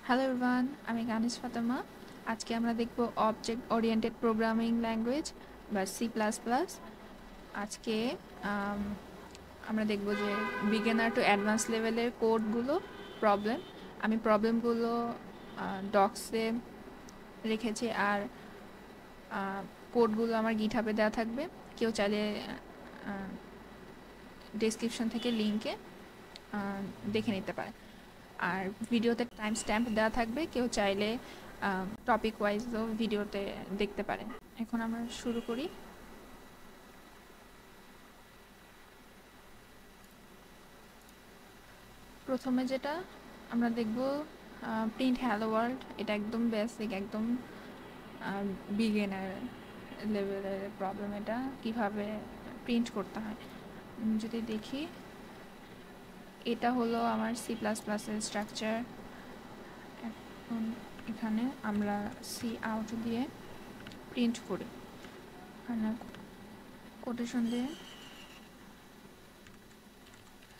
Hello everyone, আমি গানিশ ফাতেমা। আজকে আমরা দেখব অবজেক্ট ওরিয়েন্টেড প্রোগ্রামিং ল্যাঙ্গুয়েজ বা C++। আজকে আম, আমরা দেখব যে বিগিনার টু অ্যাডভান্স লেভেলের কোডগুলো, প্রবলেম। আমি প্রবলেমগুলো ডক্সে রেখেছি, আর কোডগুলো আমার গিটহাবে দেওয়া থাকবে। কেউ চাইলে ডেসক্রিপশন থেকে লিঙ্কে দেখে নিতে পারে। আর ভিডিওতে টাইম স্ট্যাম্প দেওয়া থাকবে, কেউ চাইলে টপিক ওয়াইজও ভিডিওতে দেখতে পারেন। এখন আমরা শুরু করি। প্রথমে যেটা আমরা দেখব, প্রিন্ট হ্যালো ওয়ার্ল্ড। এটা একদম বেসিক, একদম বিগিনার লেভেলের প্রবলেম। এটা কিভাবে প্রিন্ট করতে হয় যদি দেখি, এটা হলো আমার C++-এর স্ট্রাকচার। এখন এখানে আমরা সি আউট দিয়ে প্রিন্ট করি, এখানে কোটেশন দিয়ে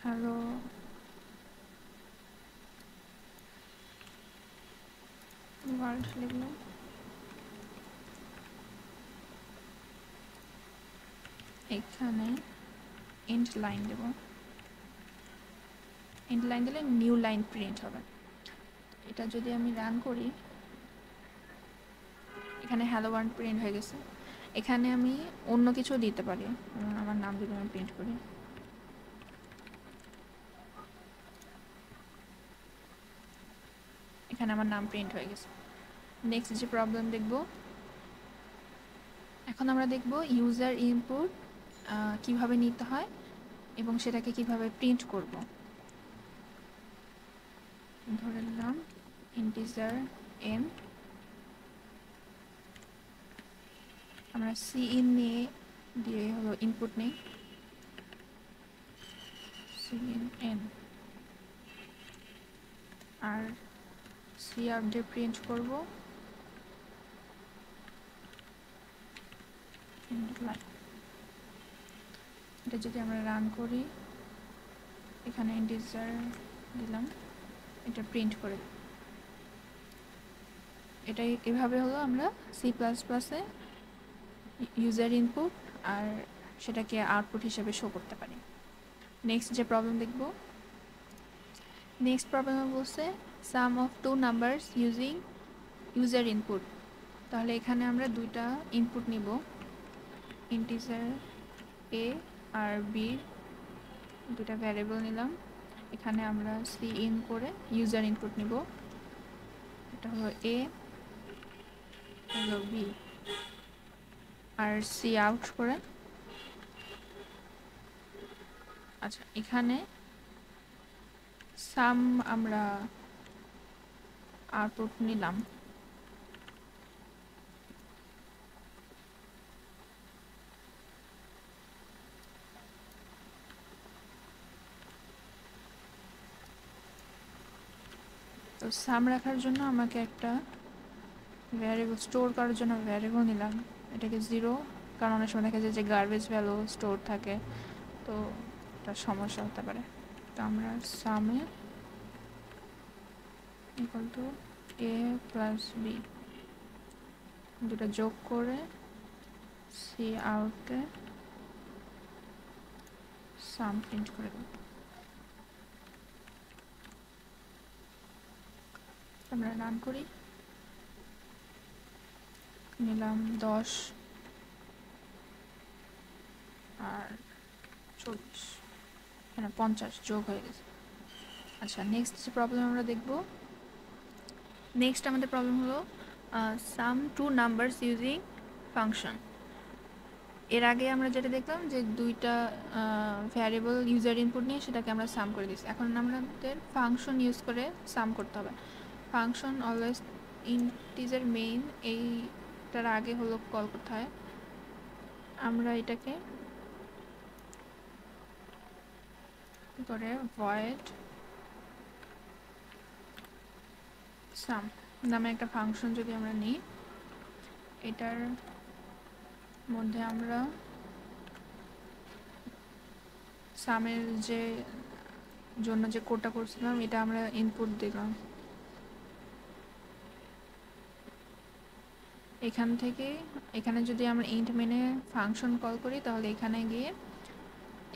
হ্যালো ওয়ার্ল্ড লিখলাম। এখানে এন্ড লাইন দেব। এন্ড লাইন দিলে নিউ লাইন প্রিন্ট হবে। এটা যদি আমি রান করি, এখানে হ্যালো ওয়ার্ল্ড প্রিন্ট হয়ে গেছে। এখানে আমি অন্য কিছু দিতে পারি, আমার নাম যদি আমি প্রিন্ট করি, এখানে আমার নাম প্রিন্ট হয়ে গেছে। নেক্সট যে প্রবলেম দেখব, এখন আমরা দেখব ইউজার ইনপুট কিভাবে নিতে হয় এবং সেটাকে কিভাবে প্রিন্ট করব। ধরে নিলাম ইন্টিজার এন, আমরা সি ইন নিয়ে দিয়ে হলো ইনপুট নেই, সি ইন এন, আর সি আউট দিয়ে প্রিন্ট করব লাইন। এটা যদি আমরা রান করি, এখানে ইন্টিজার দিলাম, এটা প্রিন্ট করে। এটাই এভাবে হলো আমরা C++-এ ইউজার ইনপুট আর সেটাকে আউটপুট হিসেবে শো করতে পারি। নেক্সট যে প্রবলেম দেখব, নেক্সট প্রবলেমে বলছে sum of two numbers using user input. তাহলে এখানে আমরা দুইটা ইনপুট নিব, ইন্টিজার এ আর বি, দুটা ভ্যারিয়েবল নিলাম। এখানে আমরা সি ইন করে ইউজার ইনপুট নিব, এটা হলো এ, হলো বি, আর সি আউট করে। আচ্ছা, এখানে সাম আমরা আউটপুট নিলাম। তো সাম রাখার জন্য আমাকে একটা ভ্যারিয়েবল স্টোর করার জন্য ভ্যারিয়েবল নিলাম, এটাকে জিরো, কারণ অনেক সময় দেখা যায় যে গার্বেজ ভ্যালু স্টোর থাকে, তো এটা সমস্যা হতে পারে। তো আমরা সামে equal to A plus B দুটা যোগ করে সি আউটে সাম প্রিন্ট করে দেব। আমরা রান করি, নিলাম 10 আর 40, এখানে 50 যোগ হয়ে গেছে। আচ্ছা, নেক্সট যে প্রবলেম আমরা দেখব, নেক্সট আমাদের প্রবলেম হলো সাম টু নাম্বারস ইউজিং ফাংশন। এর আগে আমরা যেটা দেখলাম যে দুইটা ভ্যারিয়েবল ইউজার ইনপুট নিয়ে সেটাকে আমরা সাম করে দিচ্ছি। এখন আমাদের ফাংশন ইউজ করে সাম করতে হবে। ফাংশন অলওয়েজ ইন্টিজার মেইন এইটার আগে হলো কল করতে হয়। আমরা এটাকে করে ভয়েড সাম নামে একটা ফাংশন যদি আমরা নিই, এটার মধ্যে আমরা সামের যে জন্য যে কোডটা করছিলাম এটা আমরা ইনপুট দিলাম। এখান থেকে এখানে যদি আমরা ইন্ট মেনে ফাংশন কল করি তাহলে এখানে গিয়ে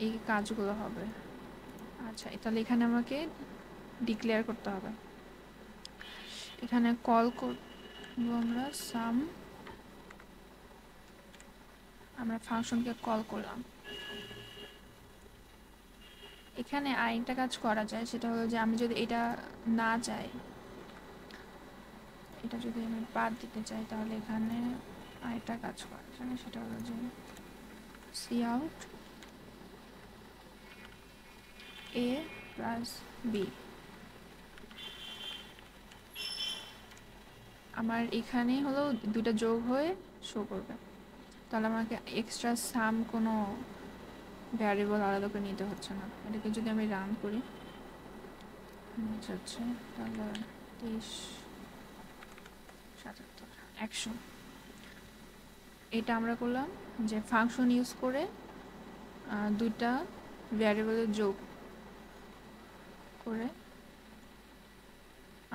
এই কাজগুলো হবে। আচ্ছা, তাহলে এখানে আমাকে ডিক্লেয়ার করতে হবে। এখানে কল করবো আমরা সাম, আমরা ফাংশনকে কল করলাম। এখানে আরেকটা কাজ করা যায়, সেটা হলো যে আমি যদি এটা না চাই, এটা যদি আমি বাদ দিতে চাই, তাহলে এখানে আরেকটা কাজ করা যায়, সেটা হলো যে সি আউট এ প্লাস বি। আমার এখানে হলো দুটা যোগ হয়ে শো করবে, তাহলে আমাকে এক্সট্রা সাম কোনো ভ্যারিয়েবল আলাদা করে নিতে হচ্ছে না। এটাকে যদি আমি রান করি হচ্ছে তাহলে 2377 100। এটা আমরা করলাম যে ফাংশন ইউজ করে দুটা ভ্যারিয়েবলের যোগ করে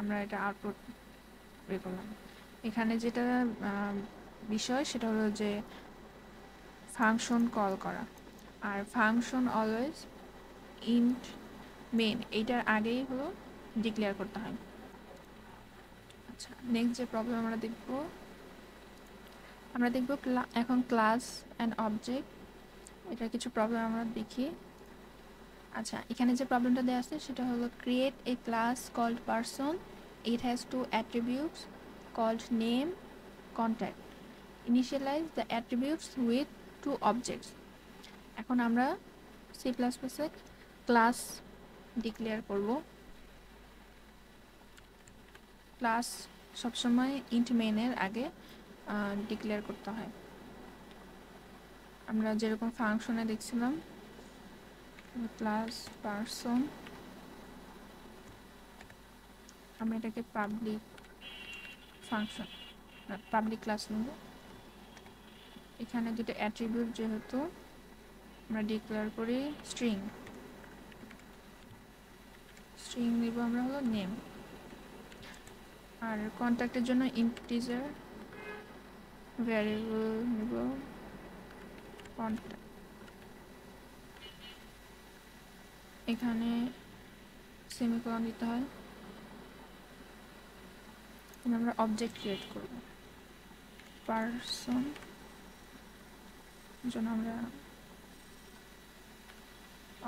আমরা এটা আউটপুট বের করলাম। এখানে যেটা বিষয় সেটা হলো যে ফাংশন কল করা, আর ফাংশন অলওয়েজ ইন্ট মেন এইটার আগেই হলো ডিক্লেয়ার করতে হয়। আচ্ছা, নেক্সট যে প্রবলেম আমরা দেখব এখন ক্লাস অ্যান্ড অবজেক্ট, এটার কিছু প্রবলেম আমরা দেখি। আচ্ছা, এখানে যে প্রবলেমটা দেওয়া আছে সেটা হলো create a class called person, it has two attributes called name contact, initialize the attributes with two objects. এখন আমরা সি প্লাস প্লাসে ক্লাস ডিক্লেয়ার করব। ক্লাস সবসময় ইন্ট মেনের আগে ডিক্লেয়ার করতে হয়। আমরা যেরকম ফাংশনে দেখছিলাম ক্লাস পারসন, আমরা এটাকে পাবলিক ফাংশন পাবলিক ক্লাস নেব। এখানে দুটো অ্যাট্রিবিউট যেহেতু আমরা ডিক্লেয়ার করি স্ট্রিং নিব আমরা হলো নেম, আর কন্ট্যাক্টের জন্য ইন্টিজার ভ্যারিয়েবল নেব কন্ট্যাক্ট। এখানে সেমিকোলন দিতে হয়। আমরা অবজেক্ট ক্রিয়েট করব পারসন, জন্য আমরা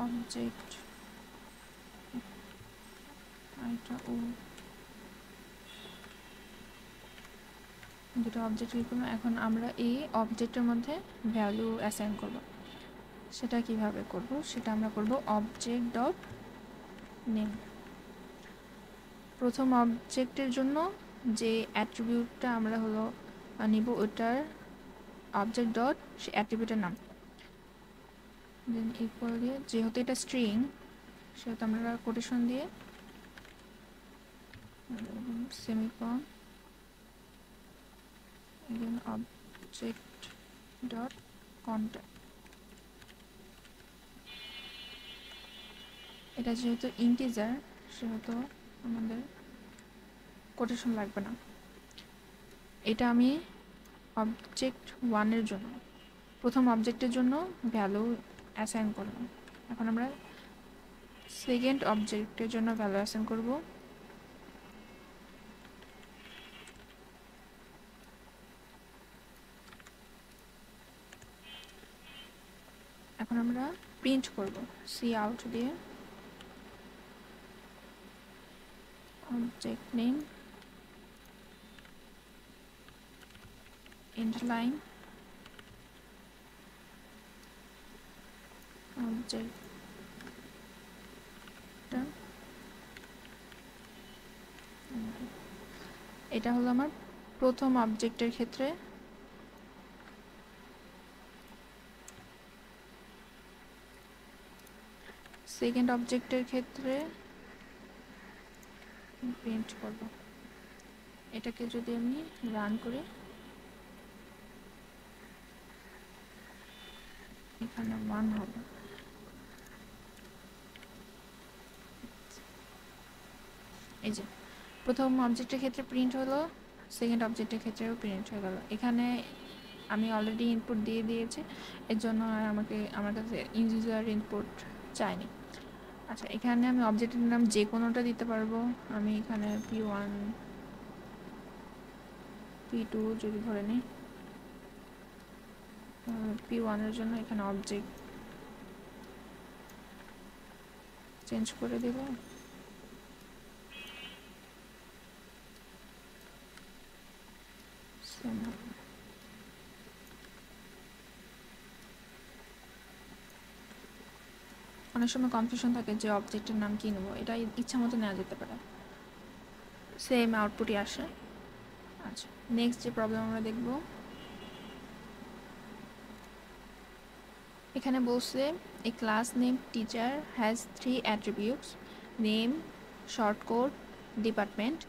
অবজেক্ট দুটো অবজেক্ট ক্রিয়েট করবো। এখন আমরা এই অবজেক্টের মধ্যে ভ্যালু অ্যাসাইন করব। সেটা কিভাবে করব সেটা আমরা করব অবজেক্ট ডট নেম। প্রথম অবজেক্টের জন্য যে অ্যাট্রিবিউটটা আমরা হলো নিব ওটার অবজেক্ট ডট সে অ্যাট্রিবিউটের নাম, দেন ইকুয়াল দিয়ে, যেহেতু এটা স্ট্রিং সেহেতু আমরা কোটেশন দিয়ে semicolon then object dot contact. এটা যেহেতু ইন্টিজার সেহেতু আমাদের কোটেশন লাগবে না। এটা আমি অবজেক্ট 1-এর জন্য, প্রথম অবজেক্টের জন্য ভ্যালু অ্যাসাইন করলাম। এখন আমরা সেকেন্ড অবজেক্টের জন্য ভ্যালু অ্যাসাইন করব। এখন আমরা প্রিন্ট করব সি আউট দিয়ে object name int line object, এটা হলো আমার প্রথম অবজেক্টের ক্ষেত্রে। সেকেন্ড অবজেক্টের ক্ষেত্রে প্রিন্ট করব। এটাকে যদি আমি রান করি এখানে 1 হবে। এই যে প্রথম অবজেক্টের ক্ষেত্রে প্রিন্ট হলো সেকেন্ড অবজেক্টের ক্ষেত্রেও প্রিন্ট হয়ে গেল। এখানে আমি অলরেডি ইনপুট দিয়ে দিয়েছি, এর জন্য আর আমার কাছে ইউজার ইনপুট চাইনি। আচ্ছা, এখানে আমি অবজেক্টের নাম যে কোনোটা দিতে পারবো। আমি এখানে P1 P2 যদি ধরে নিই, P1 এর জন্য এখানে অবজেক্ট চেঞ্জ করে দিব। অনেক সময় কনফিউশন থাকে যে অবজেক্টের নাম কী নেবো, এটা ইচ্ছা মতো নেওয়া যেতে পারে, সেম আউটপুটই আসে। আচ্ছা, নেক্সট যে প্রবলেম আমরা দেখব, এখানে বলছে a class name teacher has 3 attributes: name, short code, department.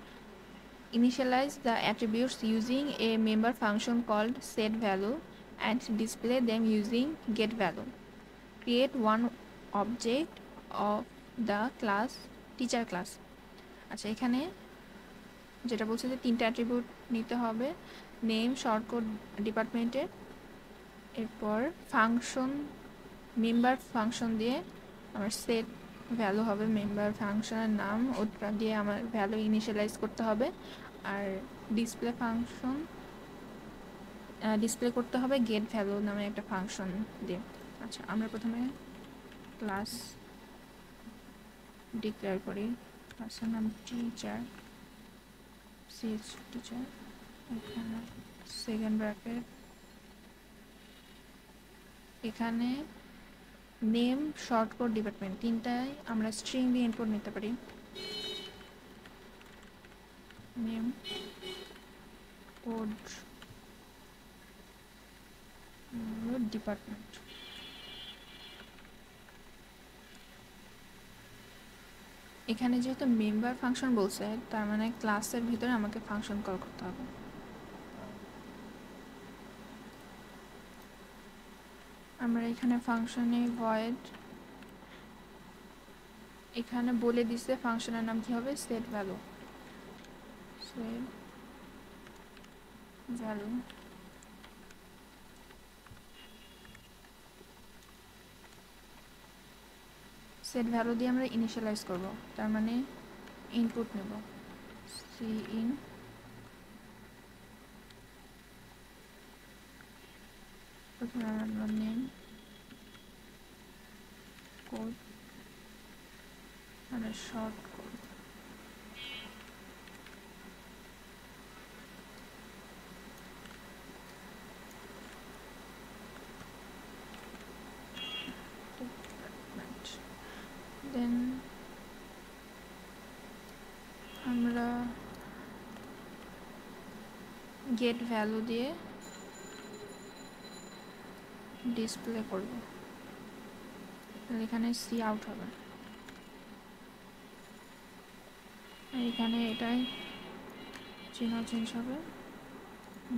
Initialize the attributes using a member function called setValue and display them using getValue. Create one object of the class teacher class. আচ্ছা, এখানে যেটা বলছে যে 3টা attribute নিতে হবে, name, short code, ডিপার্টমেন্টের। এরপর ফাংশন, মেম্বার ফাংশন দিয়ে আমার সেট ভ্যালু হবে, মেম্বার ফাংশনের নাম, ওটা দিয়ে আমার ভ্যালু ইনিশিয়ালাইজ করতে হবে। আর ডিসপ্লে ফাংশন ডিসপ্লে করতে হবে গেট ভ্যালু নামে একটা ফাংশন দিয়ে। আচ্ছা, আমরা প্রথমে ক্লাস ডিক্লেয়ার করি, ক্লাসের নাম টিচার, সিএচ টিচার, এখানে সেকেন্ড ব্র্যাকেট, এখানে নেম, শর্ট কোড, ডিপার্টমেন্ট, তিনটায় আমরা স্ট্রিং দিয়ে ইনপুট নিতে পারি। Name, code, department. এখানে যেহেতু মেম্বার ফাংশন বলছে, তার মানে ক্লাসের ভিতরে আমাকে ফাংশন কল করতে হবে। আমরা এখানে ফাংশনে ভয়েড, এখানে বলে দিছে ফাংশনের নাম কি হবে, set value. Set value set value দিয়ে আমরা ইনিশিয়ালাইজ করব, তার মানে ইনপুট নেব, সি ইন, প্রথমে আমরা নেম, কোড আর শর্ট কোড। দেন আমরা গেট ভ্যালু দিয়ে ডিসপ্লে করব, এখানে সি আউট হবে। এখানে এটাই চিহ্ন চেঞ্জ হবে,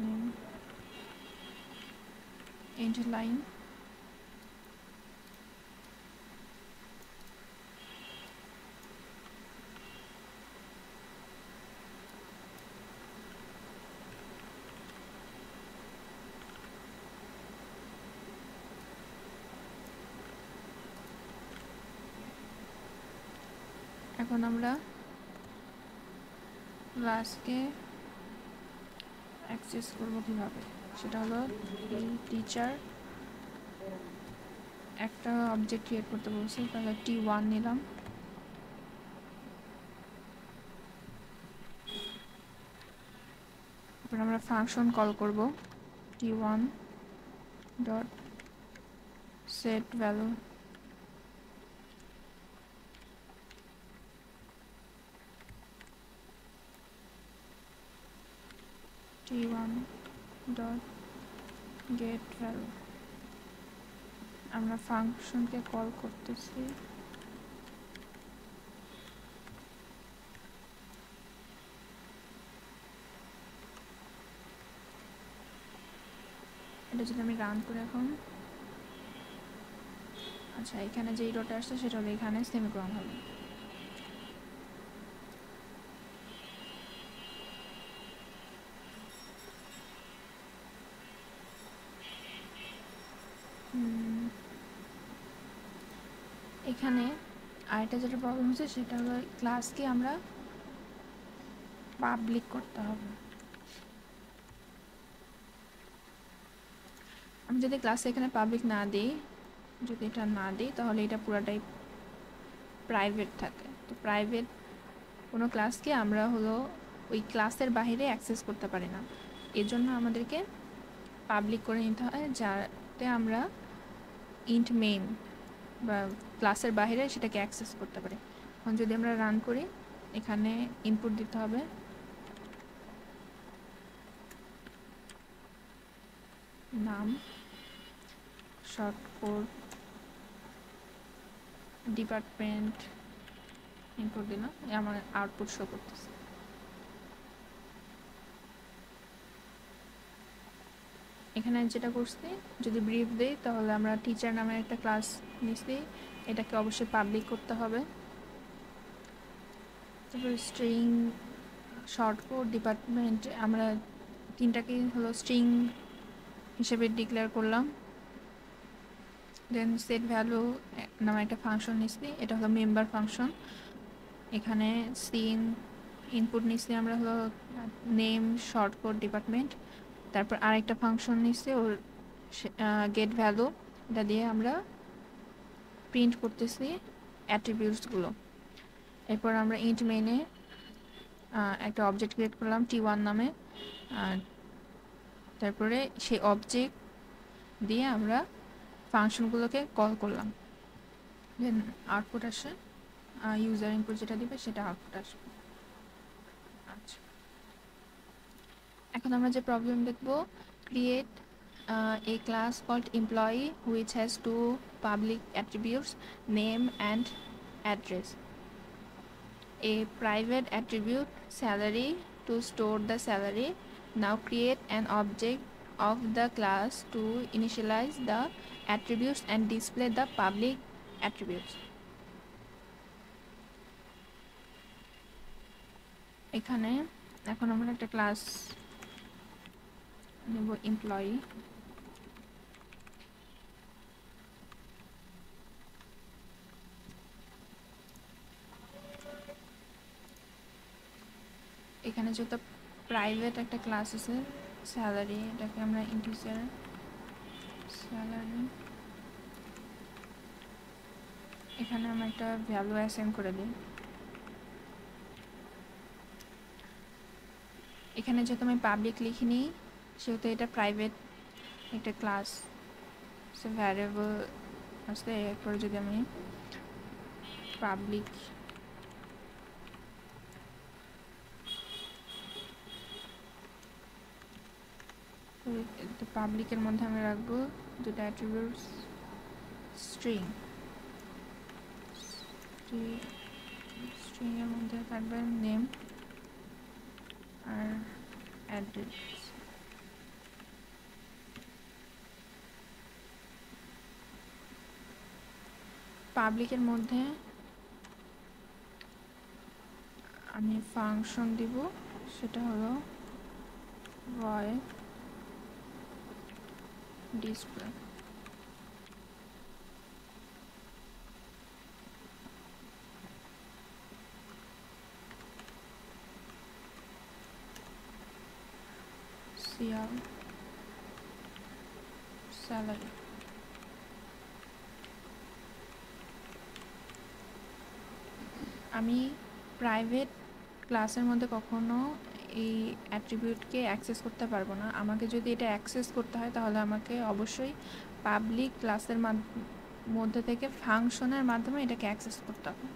নেম, এন্ড লাইন, এখন আমরা ক্লাসকে অ্যাক্সেস করব কিভাবে, সেটা হলো এই টিচার একটা অবজেক্ট ক্রিয়েট করতে বলছি, তাহলে T1 নিলাম। এরপর আমরা ফাংশন কল করব T1 dot set value, T1 dot gate value. আমরা ফাংশনকে কল করতেছি, এটা যদি আমি রান করি এখন, আচ্ছা এখানে যে ডটে আসছে সেটা হলো এখানে সেমিকোলন হবে। এখানে আরেকটা যেটা প্রবলেম হচ্ছে সেটা হলো ক্লাসকে আমরা পাবলিক করতে হবে। আমি যদি ক্লাসে এখানে পাবলিক না দিই, যদি এটা না দিই তাহলে এটা পুরাটাই প্রাইভেট থাকে। তো প্রাইভেট কোনো ক্লাসকে আমরা হলো ওই ক্লাসের বাইরে অ্যাক্সেস করতে পারি না, এর জন্য আমাদেরকে পাবলিক করে নিতে হয়, যাতে আমরা ইন্ট মেইন বা ক্লাসের বাইরে সেটাকে অ্যাক্সেস করতে পারি। এখন যদি আমরা রান করি, এখানে ইনপুট দিতে হবে নাম, শর্ট কোড, ডিপার্টমেন্ট, ইনপুট দিলাম, আমার আউটপুট শো করতেছে। এখানে যেটা করছি, যদি ব্রিফ দেই তাহলে আমরা টিচার নামে একটা ক্লাস নিচ্ছি, এটাকে অবশ্যই পাবলিক করতে হবে। তারপর স্ট্রিং, শর্ট কোড, ডিপার্টমেন্ট, আমরা তিনটাকে হলো স্ট্রিং হিসেবে ডিক্লেয়ার করলাম। দেন সেট ভ্যালু নামে একটা ফাংশন নিচ্ছি, এটা হলো মেম্বার ফাংশন। এখানে সিন ইনপুট নিচ্ছি আমরা হলো নেম, শর্ট কোড, ডিপার্টমেন্ট। তারপর আরেকটা ফাংশন নিচ্ছি ওর গেট ভ্যালু, এটা দিয়ে আমরা প্রিন্ট করতেছি অ্যাট্রিবিউটসগুলো। এরপর আমরা ইন্ট মেইনে একটা অবজেক্ট ক্রিয়েট করলাম T1 নামে, তারপরে সেই অবজেক্ট দিয়ে আমরা ফাংশনগুলোকে কল করলাম, দেন আউটপুট আসে, ইউজার ইনপুট যেটা দিবে সেটা আউটপুট আসবে। আচ্ছা, এখন আমরা যে প্রবলেম দেখব, create a class called employee which has two public attributes, name and address, a private attribute salary to store the salary. Now create an object of the class to initialize the attributes and display the public attributes. এখানে এখন আমরা একটা class নেব employee. এখানে যত private একটা class আছে salary, এটাকে আমরা ইন্টিজার স্যালারি, এখানে আমরা একটা ভ্যালু অ্যাসাইন করে দিই। এখানে যেহেতু আমি পাবলিক লিখিনি সেহেতু এটা প্রাইভেট একটা ক্লাস, ভ্যারিয়েবল আছে। এরপরে যদি আমি পাবলিক পাবলিকের মধ্যে আমি রাখবো দুটো অ্যাট্রিবিউটস, স্ট্রিং, স্ট্রিং এর মধ্যে থাকবে নেম আর অ্যাড্রেস। পাবলিকের মধ্যে আমি ফাংশন দিব, সেটা হলো void display। salary, আমি প্রাইভেট ক্লাসের মধ্যে কখনো এই অ্যাট্রিবিউটকে অ্যাক্সেস করতে পারবো না। আমাকে যদি এটা অ্যাক্সেস করতে হয় তাহলে আমাকে অবশ্যই পাবলিক ক্লাসের মধ্যে থেকে ফাংশনের মাধ্যমে এটাকে অ্যাক্সেস করতে হবে।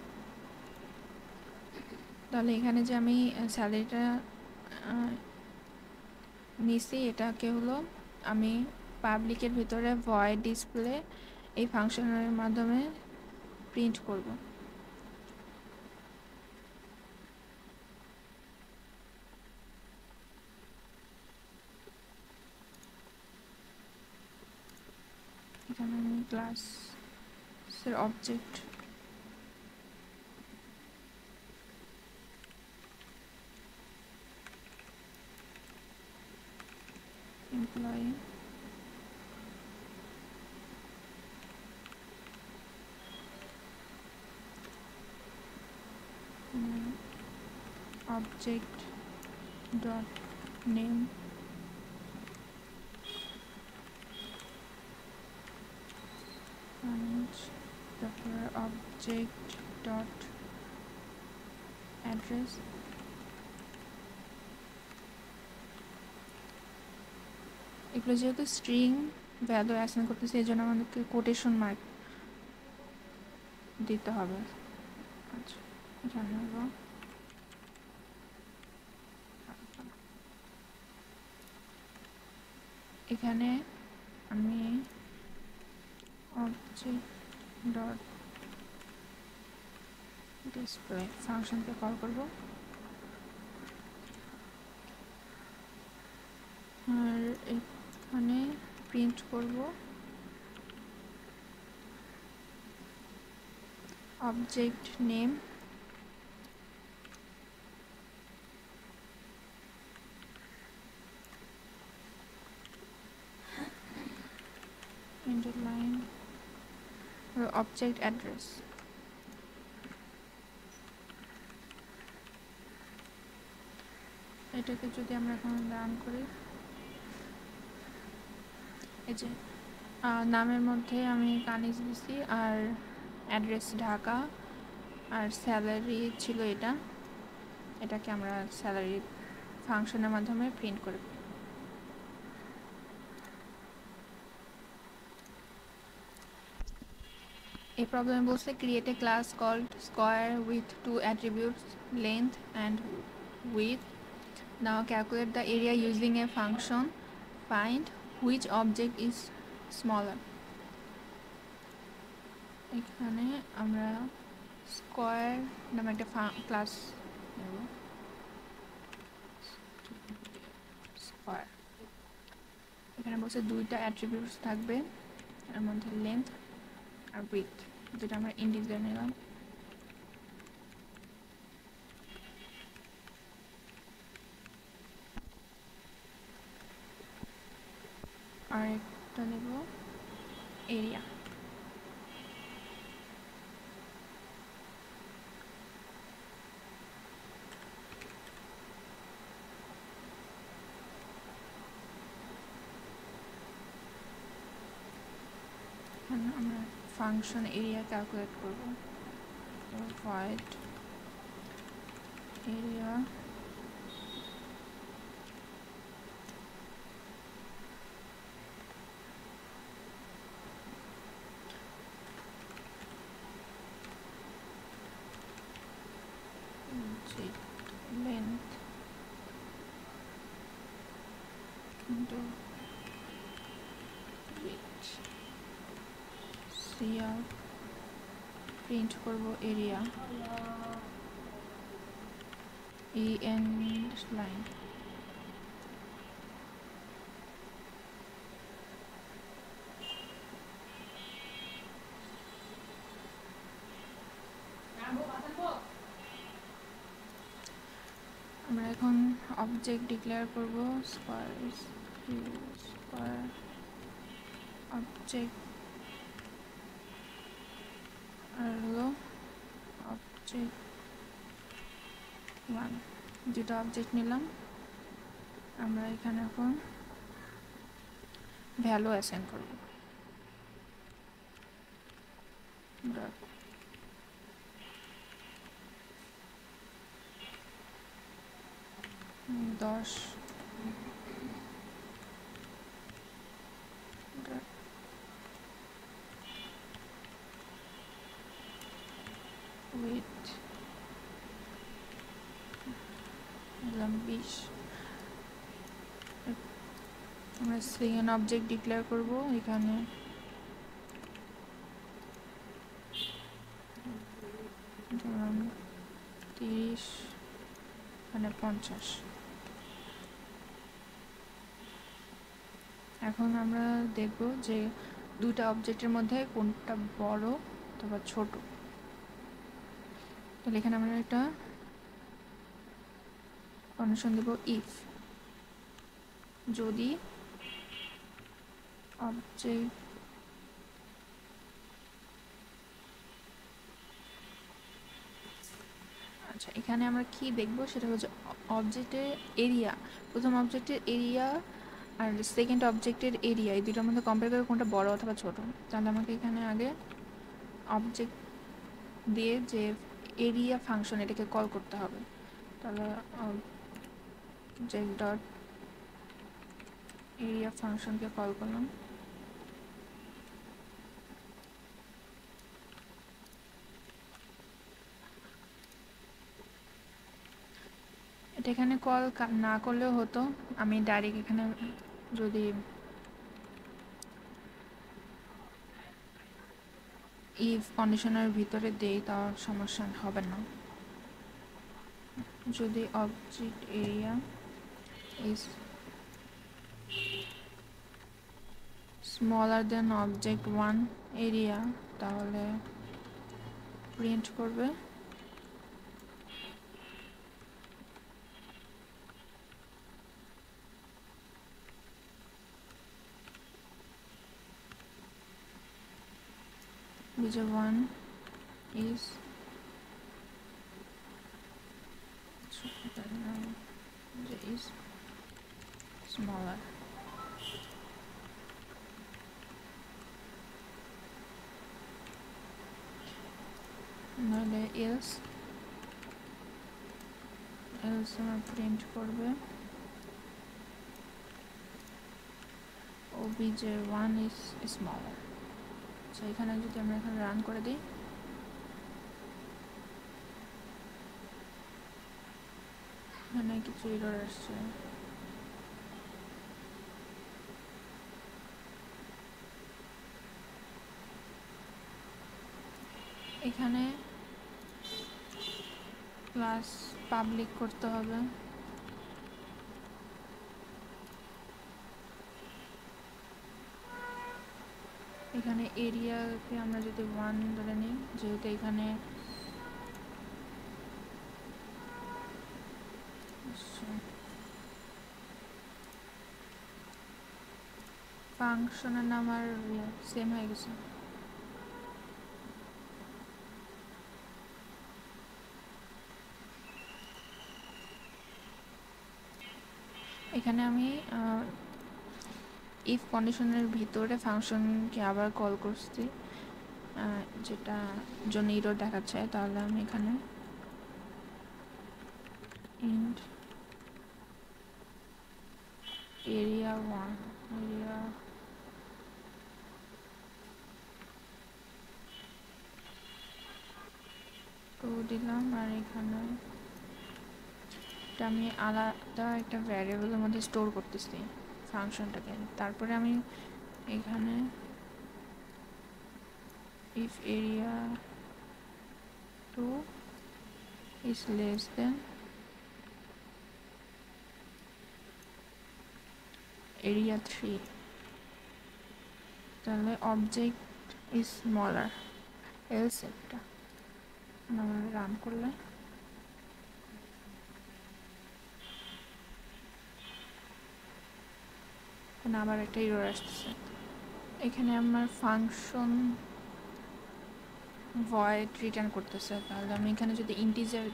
তাহলে এখানে যে আমি স্যালারিটা নিছি, এটাকে হলো আমি পাবলিকের ভিতরে ভয়েড ডিসপ্লে এই ফাংশনের মাধ্যমে প্রিন্ট করব। এখানে আমি ক্লাসের object employee, object dot name and তারপর object dot address এগুলো যেহেতু স্ট্রিং ভ্যালু অ্যাসাইন করতেছে এই জন্য আমাদেরকে কোটেশন মার্ক দিতে হবে। আচ্ছা জানাবো এখানে আমি object dot display ফাংশনকে কল করব আর এখানে প্রিন্ট করব object name underline object address এটাকে যদি আমরা এখন রান করি এই যে নামের মধ্যে আমি কানিজ দিছি আর অ্যাড্রেস ঢাকা আর স্যালারি ছিল এটাকে আমরা স্যালারি ফাংশনের মাধ্যমে প্রিন্ট করব। এই প্রবলেমে বলছে create a class called square with two attributes length and width. Now calculate the area using a function. Find which object is smaller. এখানে আমরা স্কোয়ার নামে একটা ক্লাস নেব স্কোয়ার এখানে বলছে দুইটা অ্যাট্রিবিউটস থাকবে এর মধ্যে লেন্থ আর উইথ যেটা আমরা ইন্টিজার নিলাম আর একটা নেব এরিয়া আমরা ফাংশন এরিয়া ক্যালকুলেট করব void area length into width cout print করব এরিয়া en লাইন আমরা এখন অবজেক্ট ডিক্লেয়ার করব স্কয়ার অবজেক্ট আর হলো অবজেক্ট 1 দুটো অবজেক্ট নিলাম আমরা এখানে এখন ভ্যালু অ্যাসাইন করব ডট দশ উইথ 20 আমরা সেকেন্ড অবজেক্ট ডিক্লেয়ার করব এখানে ধরুন 30 মানে 50 এখন আমরা দেখব যে দুটো অবজেক্টের মধ্যে কোনটা বড় অথবা ছোট তাহলে এখানে আমরা একটা কন্ডিশন দেব ইফ যদি অবজেক্ট আচ্ছা, এখানে আমরা কি দেখব সেটা হচ্ছে অবজেক্টের এরিয়া। প্রথম অবজেক্টের এরিয়া আর সেকেন্ড অবজেক্টের এরিয়া, এই দুটোর মধ্যে কম্পেয়ার করে কোনটা বড় অথবা ছোট। তাহলে আমাকে এখানে আগে অবজেক্ট দিয়ে যে এরিয়া ফাংশন এটাকে কল করতে হবে। তাহলে অবজেক্ট ডট এরিয়া ফাংশনকে কল করলাম। এটা এখানে কল না করলেও হতো, আমি ডাইরেক্ট এখানে যদি ইফ কন্ডিশনের ভিতরে দেই তাও সমস্যা হবে না। যদি object area is smaller than object one area, তাহলে প্রিন্ট করবে which one is smaller. নাহলে else আমরা প্রিন্ট করবে obj1 is smaller. আচ্ছা, এখানে যদি আমরা এখানে রান করে দিই, এখানে কিছু এরর আসছে। এখানে ক্লাস পাবলিক করতে হবে। এখানে এরিয়াকে আমরা যদি 1 ধরে নিই, যেহেতু এখানে ফাংশনের নাম আর সেম হয়ে গেছে। এখানে আমি ইফ কন্ডিশনের ভিতরে ফাংশনকে আবার কল করছি, যেটা জন্য এরর দেখাচ্ছে। তাহলে আমি এখানে ইন্ট এরিয়া 1 এরিয়া টু দিলাম, আর এখানে আমি আলাদা একটা ভ্যারিয়েবলের মধ্যে স্টোর করতেছি ফাংশনটাকে। তারপরে আমি এখানে if area 2 is less than area 3, তাহলে object is smaller else একটা আমরা রান করলে আবার একটা এরর আসছে। এখানে আমার ফাংশন ভয়েড রিটার্ন করতেছে। তাহলে আমি এখানে যদি ইন্টিজার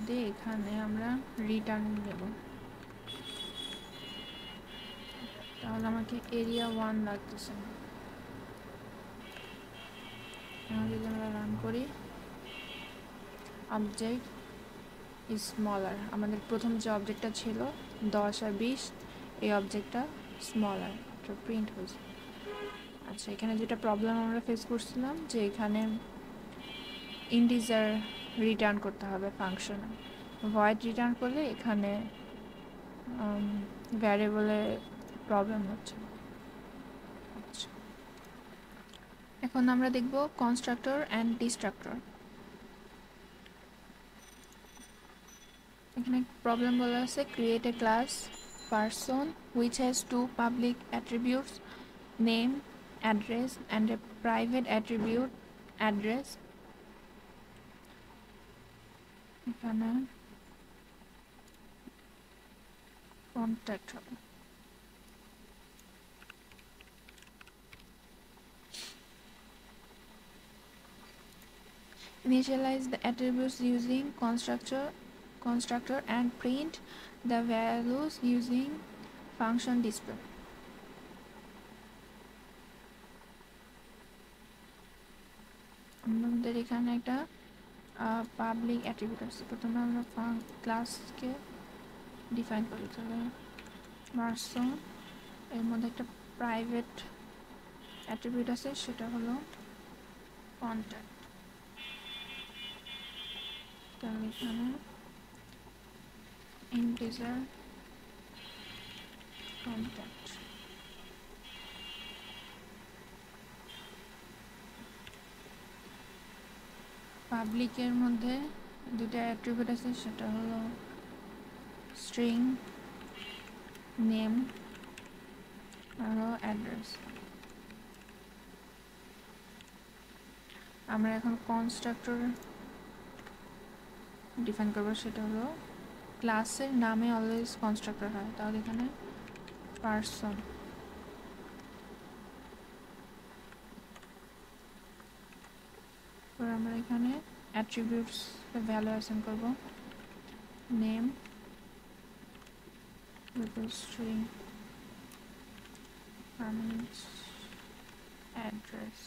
দিই, এখানে আমরা রিটার্ন দেব। তাহলে আমাকে এরিয়া 1 লাগতেছে। যদি আমরা রান করি, অবজেক্ট ইজ স্মলার, আমাদের প্রথম যে অবজেক্টটা ছিল 10 আর 20, এই অবজেক্টটা স্মলার প্রিন্ট হয়েছে। আচ্ছা, এখানে যেটা প্রবলেম আমরা ফেস করছিলাম যে এখানে ইন্টিজার রিটার্ন করতে হবে ফাংশনে, ভয়েড রিটার্ন করলে এখানে ভ্যারিয়েবলে প্রবলেম হচ্ছে। আচ্ছা, এখন আমরা দেখব কনস্ট্রাক্টর অ্যান্ড ডিস্ট্রাক্টর। এখানে প্রবলেম বলা আছে create a class person which has two public attributes name address and a private attribute address. এখানে কন্ট্যাক্ট হবে। initialize the attributes using constructor and print the values using function display. আমাদের এখানে একটা public attribute আছে, প্রথমে আমরা ক্লাসকে define করি। তাহলে পারসন, এর মধ্যে একটা প্রাইভেট অ্যাট্রিবিউট আছে, সেটা হলো কন্ট্যাক্ট। তাহলে এখানে ইন্টিজার কন্ট্যাক্ট। পাবলিকের মধ্যে দুটো অ্যাট্রিবিউট আছে, সেটা হলো স্ট্রিং নেম আর অ্যাড্রেস। আমরা এখন কনস্ট্রাক্টর ডিফাইন করবো, সেটা হলো ক্লাসের নামে অলওয়েজ কনস্ট্রাক্টর হয়। তাহলে এখানে পারসন, আমরা এখানে অ্যাট্রিবিউটস ভ্যালু অ্যাসাইন করব, নেম স্ট্রিং অ্যাড্রেস।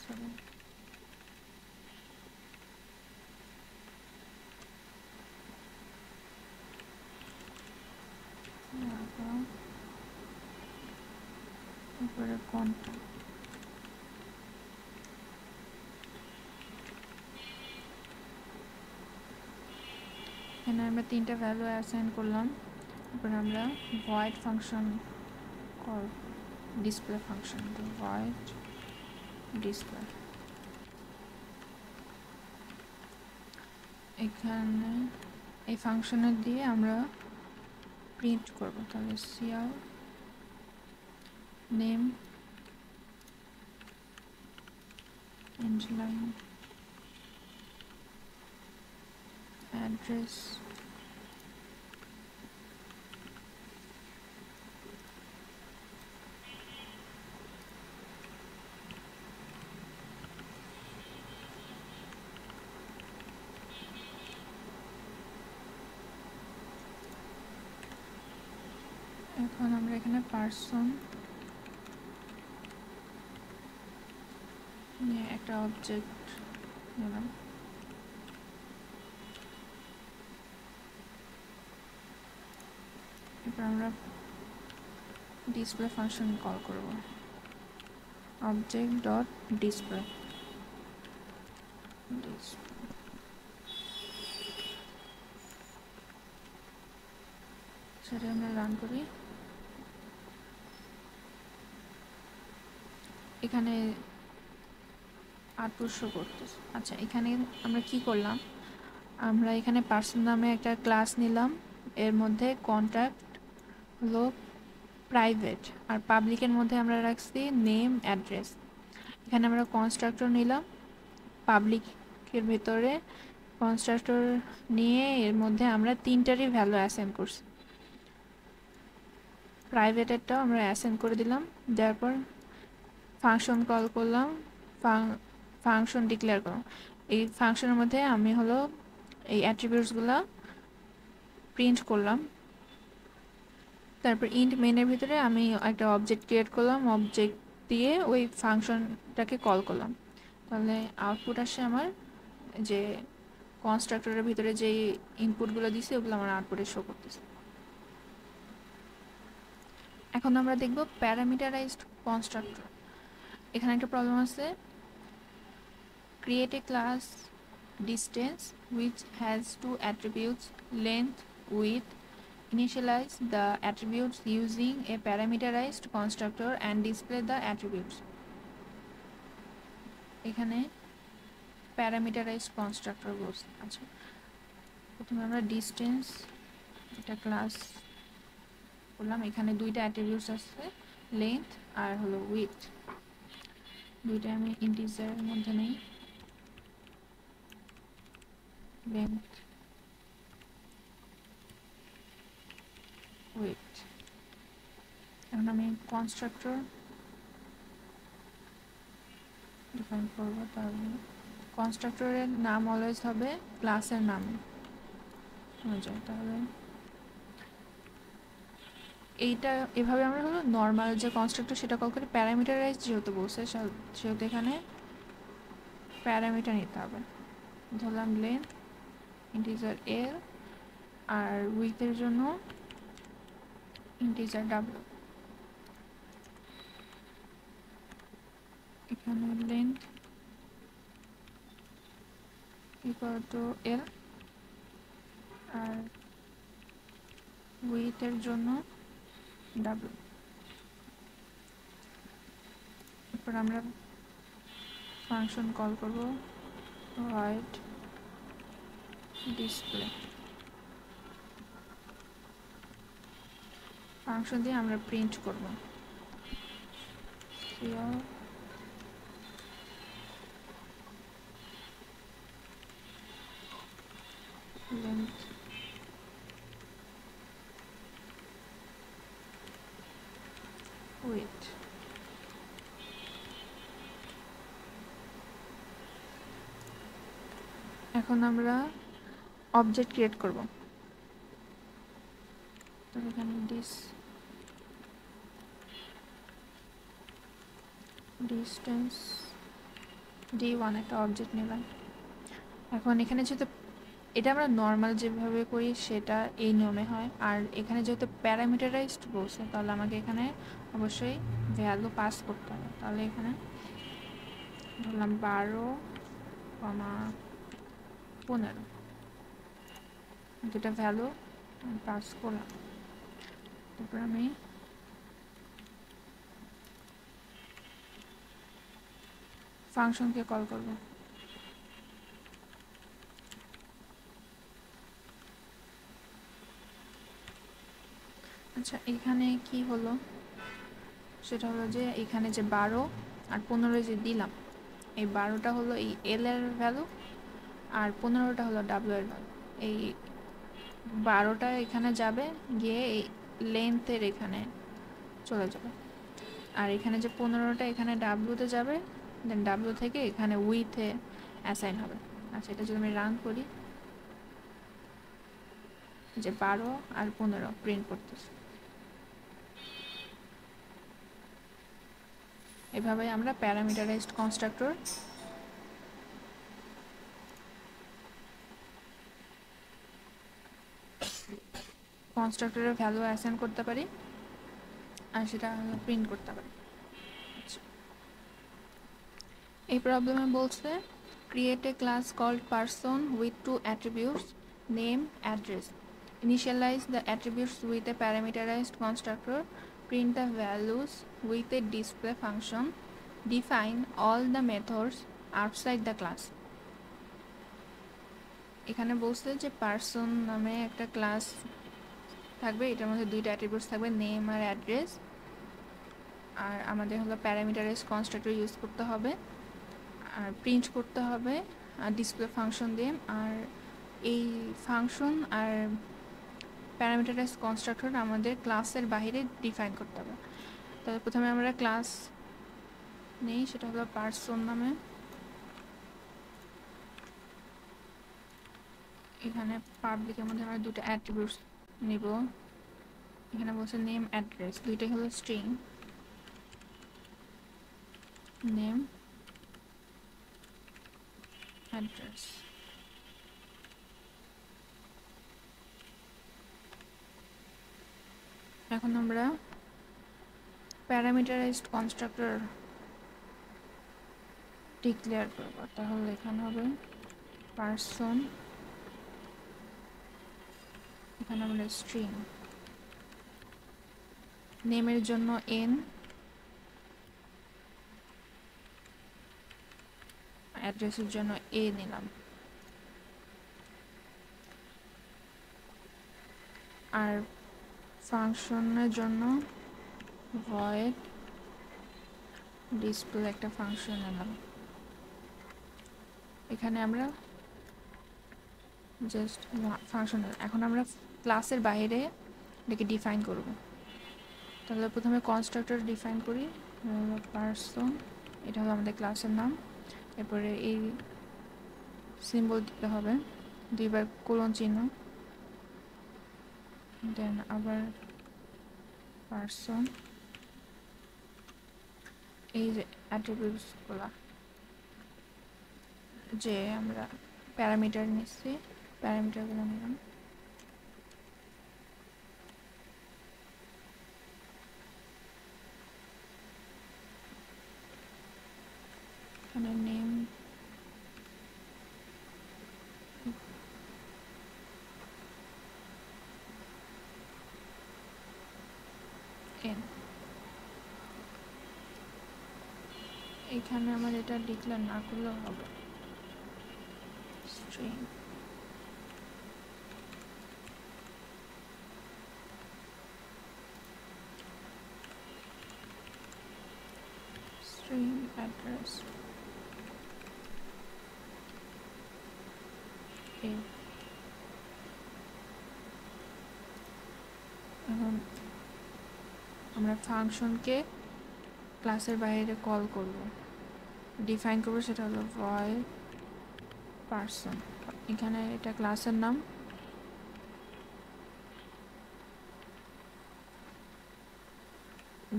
তারপরে কন্ট্যাক্ট। এখানে আমরা তিনটা ভ্যালু অ্যাসাইন করলাম। তারপরে আমরা void function call, display function, void display. এখানে এই ফাংশনের দিয়ে আমরা প্রিন্ট করব। তাহলে CR name end line address এখন আমরা এখানে পারসন নিয়ে একটা অবজেক্ট নিলাম। এরপর আমরা ডিসপ্লে ফাংশন কল করব, অবজেক্ট ডট ডিসপ্লে। সেটা আমরা রান করি। এখানে আউটপুট শো করতেছে। আচ্ছা, এখানে আমরা কি করলাম, আমরা এখানে পার্সন নামে একটা ক্লাস নিলাম, এর মধ্যে কন্ট্যাক্ট হলো প্রাইভেট আর পাবলিকের মধ্যে আমরা রাখছি নেম অ্যাড্রেস। এখানে আমরা কনস্ট্রাক্টর নিলাম, পাবলিকের ভেতরে কনস্ট্রাক্টর নিয়ে এর মধ্যে আমরা তিনটারই ভ্যালু অ্যাসাইন করছি। প্রাইভেটেরটাও আমরা অ্যাসাইন করে দিলাম, দেওয়ার পর ফাংশন কল করলাম, ফাংশন ডিক্লেয়ার করলাম। এই ফাংশনের মধ্যে আমি হলো এই অ্যাট্রিবিউটসগুলো প্রিন্ট করলাম। তারপর ইন্ট মেনের ভিতরে আমি একটা অবজেক্ট ক্রিয়েট করলাম, অবজেক্ট দিয়ে ওই ফাংশনটাকে কল করলাম। তাহলে আউটপুট আসে আমার যে কনস্ট্রাক্টরের ভিতরে যে ইনপুটগুলো দিছে ওগুলো আমার আউটপুটে শো করতেছে। এখন আমরা দেখব প্যারামিটারাইজড কনস্ট্রাক্টর। এখানে একটা প্রবলেম আছে, create a class distance which has two attributes length width, initialize the attributes using a parameterized constructor and display the attributes। এখানে প্যারামিটারাইজড কনস্ট্রাক্টর বলছে। আচ্ছা, প্রথমে আমরা ডিস্টেন্স একটা ক্লাস করলাম, এখানে দুইটা অ্যাট্রিবিউটস আছে, লেন্থ আর হলো উইথ। দুইটা আমি ইন্টিজারের মধ্যে নেই, length width। এখন আমি কনস্ট্রাক্টর ডিফাইন করবো, তাহলে কনস্ট্রাক্টরের নাম অলওয়েজ হবে ক্লাসের নাম অনুযায়ী। তাহলে এইটা এভাবে আমরা হলো নর্মাল যে কনস্ট্রাক্টর সেটা কল করি। প্যারামিটারাইজ যেহেতু বলছে সেহেতু এখানে প্যারামিটার নিতে হবে। ধরলাম লেন্থ ইন্টিজার এল, আর উইথের জন্য ইন্টিজার ডাব্লিউ। এখানে লেন্থ ইকুয়াল টু এল, আর উইথের জন্য ডাব্লিউ। এরপর আমরা ফাংশন কল করব void ডিসপ্লে। ফাংশন দিয়ে আমরা প্রিন্ট করব length width। এখন আমরা অবজেক্ট ক্রিয়েট করব। তো এখানে ডিস্টেন্স d1 একটা অবজেক্ট নিলাম। এখন এখানে যেহেতু এটা আমরা নর্মাল যেভাবে করি সেটা এই নিয়মে হয়, আর এখানে যেহেতু প্যারামিটারাইজড বলছে তাহলে আমাকে এখানে অবশ্যই ভ্যালু পাস করতে হবে। তাহলে এখানে ধরলাম 12,15 দুটা ভ্যালু পাস করলাম। তারপর আমি ফাংশনকে কল করব। আচ্ছা, এখানে কি হলো সেটা হলো যে এখানে যে 12 আর 15 যে দিলাম, এই 12টা হলো এই এল এর ভ্যালু, আর 15টা হলো ডাব্লিউ এর ভ্যালু। এই 12টা এখানে যাবে, গিয়ে এই লেন্থের এখানে চলে যাবে, আর এখানে যে 15টা এখানে ডাব্লিউতে যাবে, দেন ডাব্লিউ থেকে এখানে উইথে অ্যাসাইন হবে। আচ্ছা, এটা যদি আমি রান করি, যে 12 আর 15 প্রিন্ট করতেছে। এভাবে আমরা প্যারামিটারাইজড কনস্ট্রাক্টরের ভ্যালু অ্যাসাইন করতে পারি, আর সেটা প্রিন্ট করতে পারি। এই প্রবলেমে বলছে create a class called person with two attributes, name, address. Initialize the attributes with a parameterized constructor. Print the values with a display function. Define all the methods outside the class. এখানে বলছে যে person নামে একটা class থাকবে, এটার মধ্যে দুইটা attributes থাকবে, নেম আর অ্যাড্রেস। আর আমাদের হলো প্যারামিটারাইজড কনস্ট্রাক্টর ইউজ করতে হবে, আর প্রিন্ট করতে হবে আর ডিসপ্লে ফাংশন দিয়ে। আর এই ফাংশন আর প্যারামিটারাইজড কনস্ট্রাক্টর আমাদের ক্লাসের বাইরে ডিফাইন করতে হবে। তাহলে প্রথমে আমরা ক্লাস নেই, সেটা হলো পারসন নামে। এখানে পাবলিকের মধ্যে আমরা দুটো অ্যাট্রিবিউটস নিব। এখানে বলছে নেম অ্যাড্রেস, দুইটাই হলো স্ট্রিং, নেম অ্যাড্রেস। এখন আমরা প্যারামিটারাইজড কনস্ট্রাক্টর ডিক্লেয়ার করব। তাহলে এখানে হবে পারসন, এখানে আমরা স্ট্রিং, নেমের জন্য n, অ্যাড্রেসের জন্য a নিলাম। আর ফাংশনের জন্য void ডিসপ্লে একটা ফাংশন নিলাম। এখানে আমরা জাস্ট ফাংশন। এখন আমরা ক্লাসের বাইরে এটাকে ডিফাইন করব। তাহলে প্রথমে কনস্ট্রাক্টর ডিফাইন করি, পারসন, এটা হলো আমাদের ক্লাসের নাম। এরপরে এই সিম্বল দিতে হবে, দুইবার কোলন চিহ্ন, দেন আবার পার্সন, এই যে অ্যাট্রিবিউটসগুলো যে আমরা প্যারামিটার নিচ্ছি, প্যারামিটারগুলো নিলাম। এখানে নেম, এন, এখানে আমার এটা ডিক্লেয়ার না করলেও হবে, স্ট্রিং, স্ট্রিং অ্যাড্রেস, এখন আমরা ফাংশনকে ক্লাসের বাইরে কল করব, ডিফাইন করবো, সেটা হলো ভয়েড পার্সন। এখানে এটা ক্লাসের নাম,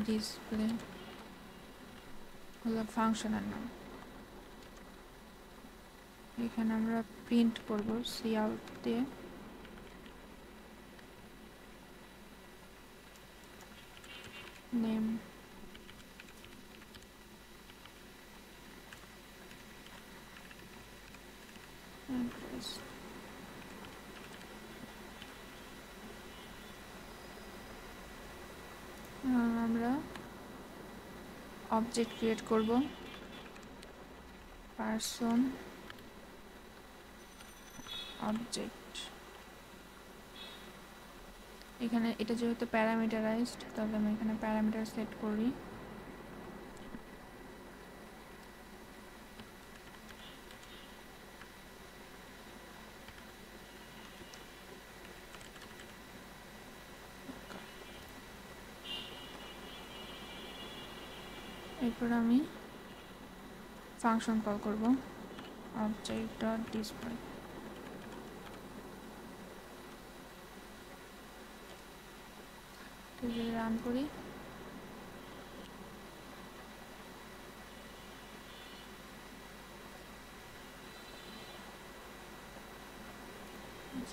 ডিসপ্লে হলো ফাংশনের নাম। এখানে আমরা প্রিন্ট করব সি আউট দিয়ে, নেম, অ্যাড্রেস, আমরা অবজেক্ট ক্রিয়েট করব, পার্সন অবজেক্ট। এখানে এটা যেহেতু প্যারামিটারাইজড, তাহলে আমি এখানে প্যারামিটার সেট করি, এরপর আমি ফাংশন কল করব, অবজেক্ট ডট ডিসপ্লে। যদি রান করি,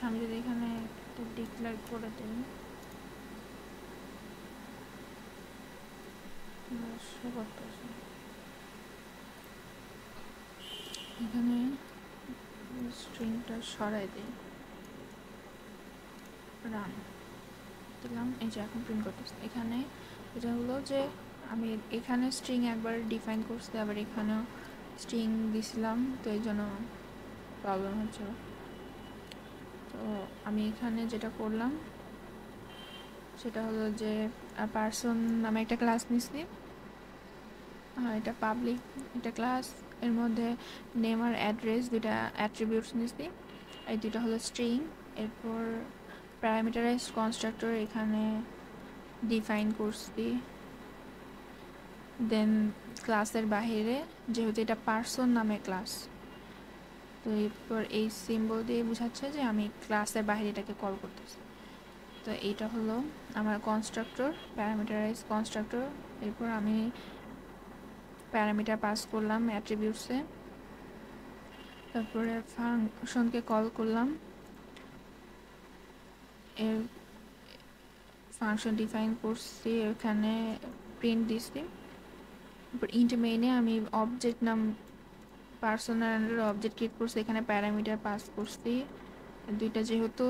আমি যদি এখানে একটা ডিক্লেয়ার করে দিই, করতেছি এখানে স্ট্রিংটা সরাই দিই, রান দিলাম, এই যে এখন প্রিন্ট করতেছি। এখানে এটা হলো যে আমি এখানে স্ট্রিং একবার ডিফাইন করছি, আবার এখানেও স্ট্রিং দিছিলাম, তো এই জন্য প্রবলেম হচ্ছিল। তো আমি এখানে যেটা করলাম সেটা হলো যে পার্সন নামে একটা ক্লাস নিচ্ছি, এটা পাবলিক একটা ক্লাস, এর মধ্যে নেম আর অ্যাড্রেস দুইটা অ্যাট্রিবিউটস নিচ্ছি, এই দুইটা হলো স্ট্রিং। এরপর প্যারামিটারাইজড কনস্ট্রাক্টর এখানে ডিফাইন করছি, দেন ক্লাসের বাহিরে যেহেতু এটা পার্সন নামে ক্লাস, তো এরপর এই সিম্বল দিয়ে বোঝাচ্ছে যে আমি ক্লাসের বাইরে এটাকে কল করতেছি। তো এইটা হলো আমার কনস্ট্রাক্টর, প্যারামিটারাইজ কনস্ট্রাক্টর। এরপর আমি প্যারামিটার পাস করলাম অ্যাট্রিবিউটসে, তারপরে ফাংশনকে কল করলাম, এর ফাংশন ডিফাইন করছি, এখানে প্রিন্ট দিচ্ছি। তারপর ইন্ট মেইনে আমি অবজেক্ট নাম পার্সোনাল আন্ডার অবজেক্ট ক্রিয়েট করছি, এখানে প্যারামিটার পাস করছি, দুইটা যেহেতু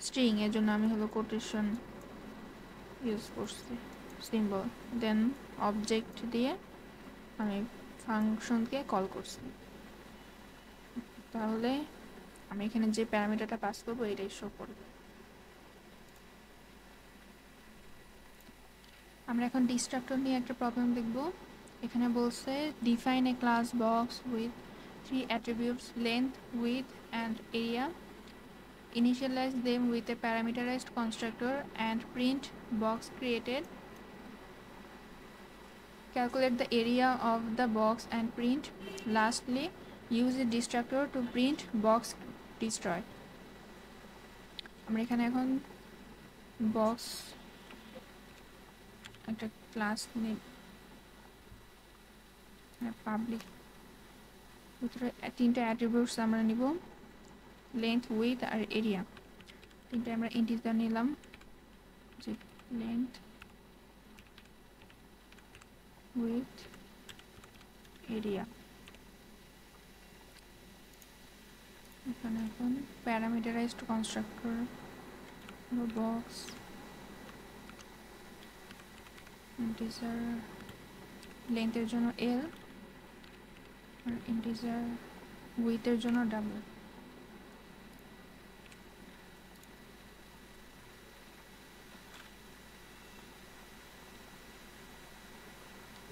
স্ট্রিং এর জন্য আমি হলো কোটেশন ইউজ করছি, সিম্বল, দেন অবজেক্ট দিয়ে আমি ফাংশনকে কল করছি। তাহলে আমি এখানে যে প্যারামিটারটা পাস করবো এটাই শো করবে। আমরা এখন ডিস্ট্রাক্টর নিয়ে একটা প্রবলেম দেখব। এখানে বলছে define a class box with 3 attributes length, width and area, initialize them with a parameterized constructor and print box created, calculate the area of the box and print. Lastly, use a destructor to print box destroy. আমরা এখানে এখন box একটা class নেই, public ভিতরে তিনটা attributes আমরা নিব, length, with R area. তিনটা আমরা ইন্টিজার নিলাম, যে লেন্থ, উইথ, এরিয়া। এখানে এখন প্যারামিটারাইজড কনস্ট্রাক্টর বক্স ইন্টিজার লেন্থের জন্য এল আর ইন্টিজার উইথের জন্য ডাবল।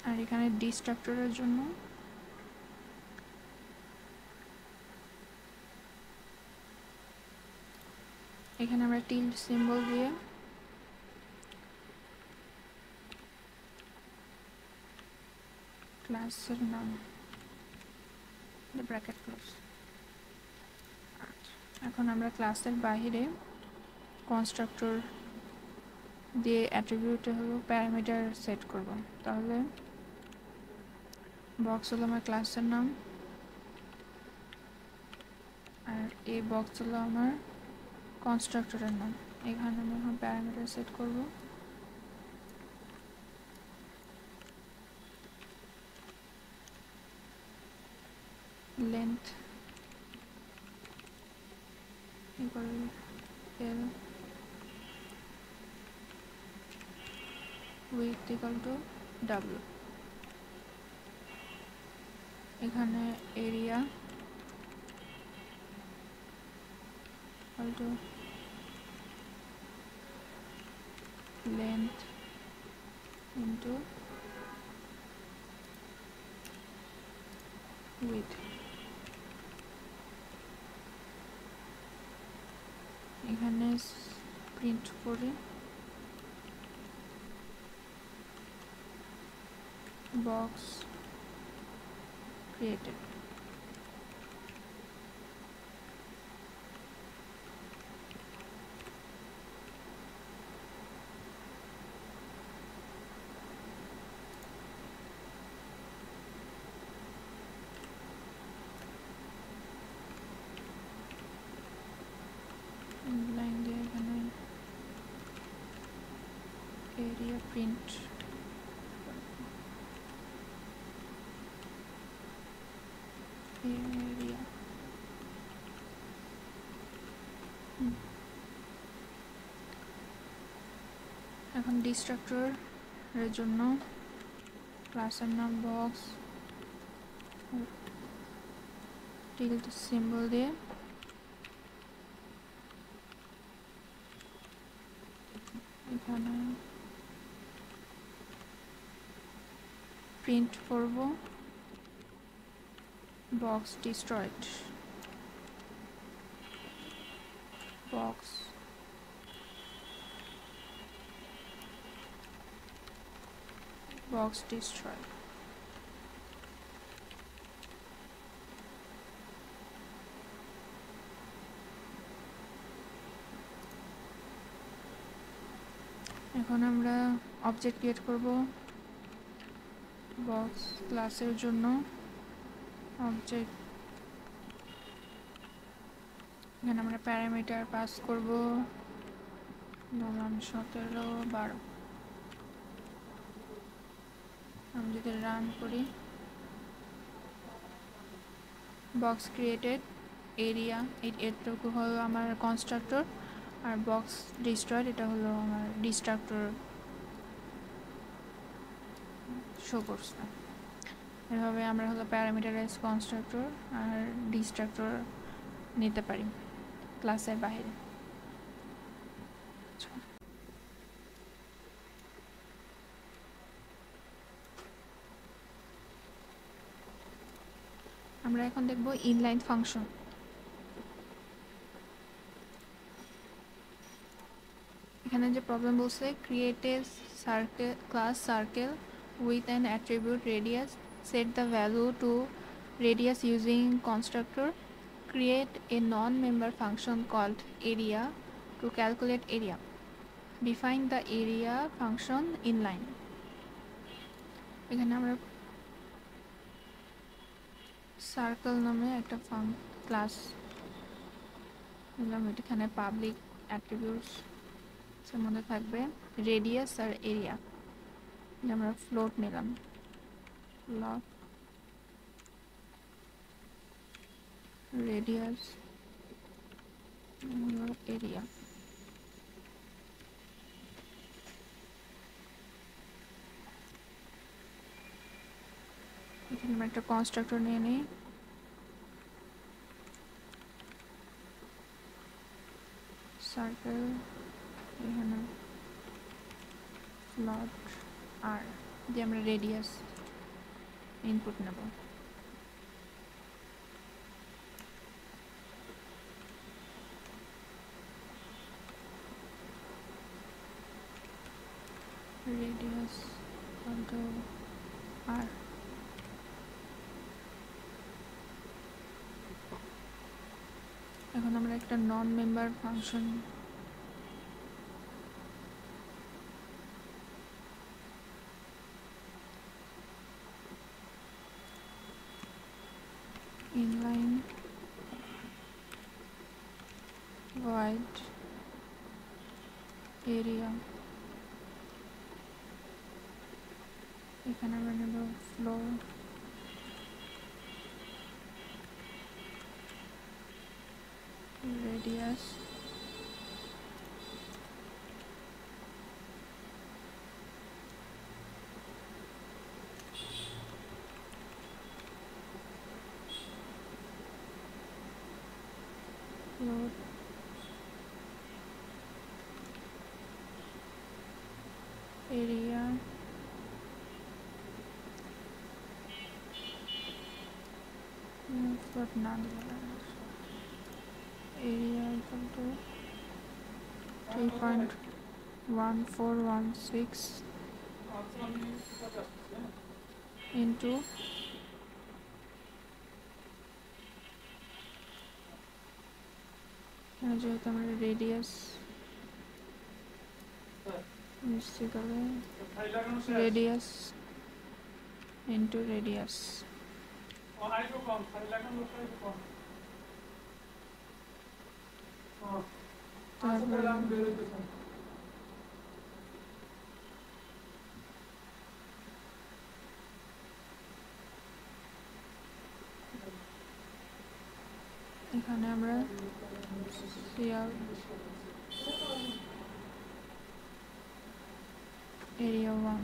আর এখানে ডিস্ট্রাক্টরের জন্য এখানে আমরা টিল্ড সিম্বল দিয়ে ক্লাসের নাম ব্র্যাকেট ক্লোজ। এখন আমরা ক্লাসের বাইরে কনস্ট্রাক্টর দিয়ে অ্যাট্রিবিউটে হলো প্যারামিটার সেট করব। তাহলে বক্স হলো আমার ক্লাসের নাম, আর এই বক্স হলো আমার কনস্ট্রাক্টরের নাম। এখানে আমি এখন প্যারামিটার সেট করব। Length equal L, width equal to W. এখানে area equal to length into width. এখানে প্রিন্ট করি বক্স ক্রিয়েটেড। লাইন দিয়ে এখানে এরিয়া প্রিন্ট এরিয়া। এখন ডিস্ট্রাক্টরের জন্য ক্লাসের নাম বক্স টিল্ড সিম্বল দিয়ে এখানে প্রিন্ট করব বক্স ডিস্ট্রয়েড। Box destroyed. এখন আমরা অবজেক্ট ক্রিয়েট করব বক্স ক্লাসের জন্য। অবজেক্ট এখানে আমরা প্যারামিটার পাস করব, ধরলাম 17, 12। আমি যদি রান করি, বক্স ক্রিয়েটেড, এরিয়া এটুকু হলো আমার কনস্ট্রাক্টর, আর বক্স ডিস্ট্রয়েড এটা হলো আমার ডিস্ট্রাক্টর শো করছে। এভাবে আমরা হলো প্যারামিটারাইজ কনস্ট্রাক্টর আর ডিস্ট্রাক্টর নিতে পারি ক্লাসের বাইরে। আমরা এখন দেখব ইনলাইন ফাংশন। এখানে যে প্রবলেম বলছে, create A circle class circle with an attribute radius, set the value to radius using constructor, create a non-member function called area to calculate area. Define the area function inline. এখানে আমরা circle নামে একটা class নিলাম, এখানে public attributes এর মধ্যে থাকবে radius আর area. আমরা ফ্লোট নিলাম, ফ্লোট রেডিয়াস এরিয়া। এখানে আমরা একটা কনস্ট্রাক্টর নিয়ে নিই, সার্কেল, এখানে ফ্লোট আর দিয়ে আমরা রেডিয়াস ইনপুট নেব। রেডিয়াস আর এখন আমরা একটা non member function inline void area, এখানে আমরা নেব float radius float area float none area equal to 3.1416 into যেহেতু আমরা রেডিয়াস রেডিয়াস ইন্টু রেডিয়াস, এখানে আমরা area 1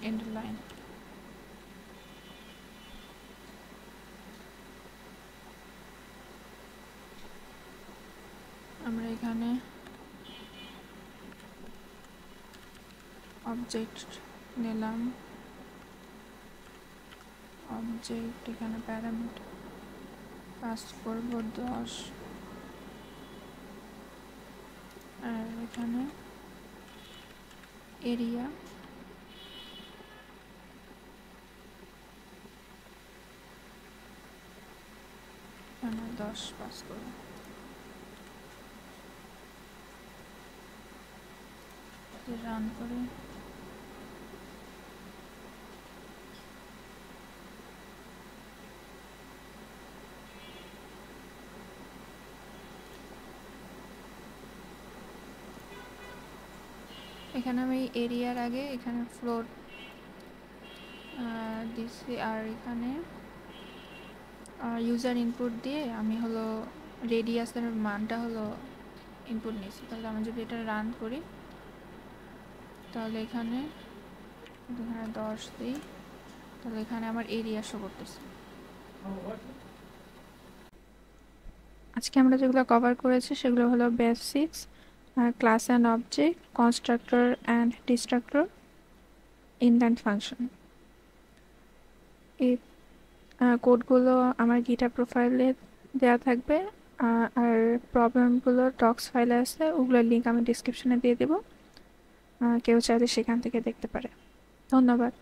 end line, আমরা এখানে অবজেক্ট নিলাম, অবজেক্ট এখানে প্যারামিটার পাস করব 10 আর এখানে এরিয়া এখানে 10 পাস করব। রান করে এখানে আমি এরিয়ার আগে এখানে ফ্লোট দিছি আর এখানে ইউজার ইনপুট দিয়ে আমি হলো রেডিয়াসের মানটা হলো ইনপুট নিয়েছি। তাহলে আমি যদি এটা রান করি তাহলে এখানে 10 দিই, তাহলে এখানে আমার এরিয়া শো করতেছে। আজকে আমরা যেগুলো কভার করেছি সেগুলো হলো basics, class and object, constructor and destructor, inline function. এই কোডগুলো আমার গিটহাব প্রোফাইলে দেওয়া থাকবে, আর প্রবলেমগুলো ডক্স ফাইলে আছে, ওগুলোর লিঙ্ক আমি ডিসক্রিপশনে দিয়ে দেবো, কেউ চাইলে সেখান থেকে দেখতে পারে। ধন্যবাদ।